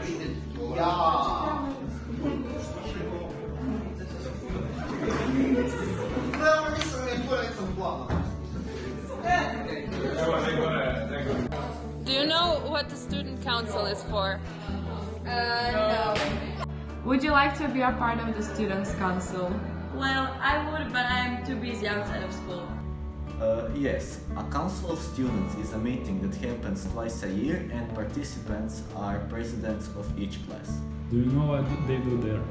Do you know what the student council is for? No. Would you like to be a part of the students' council? Well, I would, but I'm too busy outside of school. Yes, a council of students is a meeting that happens twice a year and participants are presidents of each class. Do you know what they do there?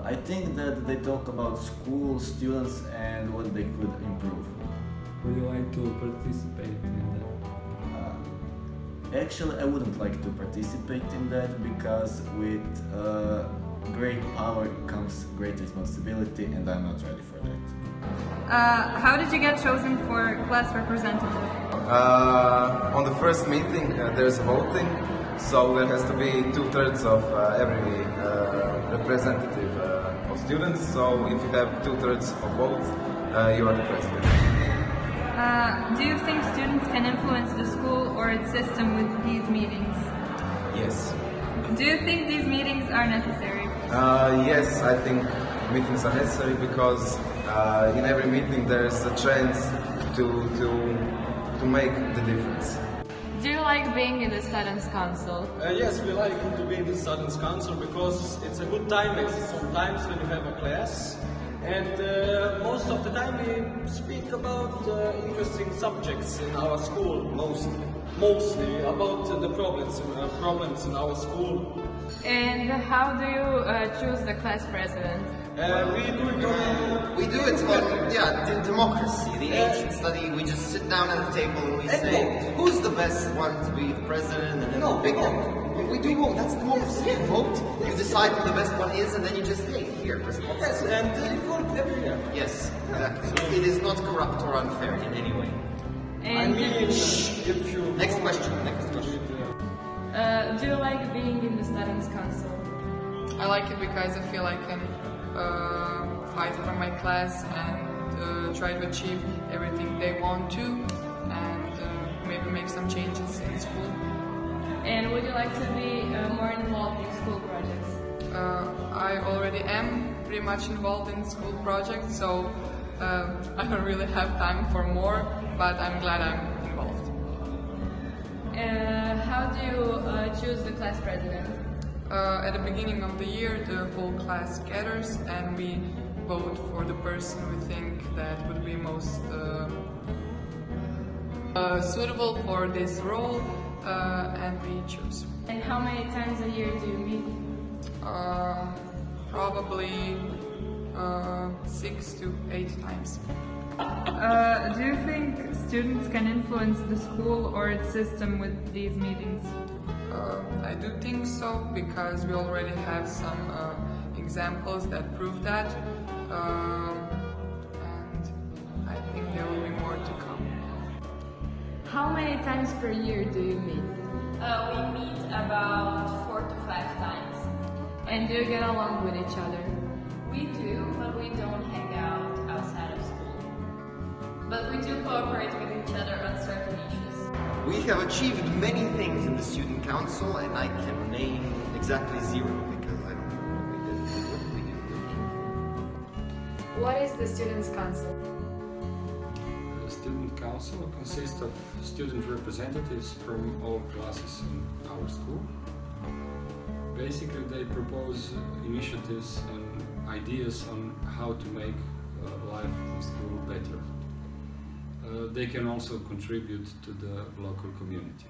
I think that they talk about school, students and what they could improve. Would you like to participate in that? Actually, I wouldn't like to participate in that because with great power comes great responsibility and I'm not ready for that. How did you get chosen for class representative? On the first meeting there's voting, so there has to be 2/3 of every representative of students, so if you have 2/3 of votes, you are the president. Do you think students can influence the school or its system with these meetings? Yes. Do you think these meetings are necessary? Yes, I think meetings are necessary because in every meeting there's a chance to make the difference. Do you like being in the students' council? Yes, we like to be in the Students' Council because it's a good time sometimes when you have a class. And most of the time we speak about interesting subjects in our school, mostly about the problems in our school. And how do you choose the class president? We do it on, democracy, the ancient study. We just sit down at the table and we say, who's the best one to be the president, and then we pick them. We do vote, that's democracy. You vote, you decide who the best one is, and then you just say, here, responsibility. Yes, and you vote every year. Yes, exactly. It is not corrupt or unfair in any way. And If you... Next question. do you like being in the students' council? I like it because I feel I can fight for my class and try to achieve everything they want to, and maybe make some changes in school. And would you like to be more involved in school projects? I already am pretty much involved in school projects, so I don't really have time for more, but I'm glad I'm involved. How do you choose the class president? At the beginning of the year, the whole class gathers and we vote for the person we think that would be most suitable for this role, and we choose. And how many times a year do you meet? Probably 6 to 8 times. Do you think students can influence the school or its system with these meetings? I do think so, because we already have some examples that prove that, and I think there will be more to come. How many times per year do you meet? We meet about 4 to 5 times. And do you get along with each other? We do, but we don't hang out outside of school. But we do cooperate with each other on certain issues. We have achieved many things in the student council, and I can name exactly 0 because I don't know what we did. What did we do? What is the students' council? The student council consists of student representatives from all classes in our school. Basically, they propose initiatives and ideas on how to make life in school better. They can also contribute to the local community.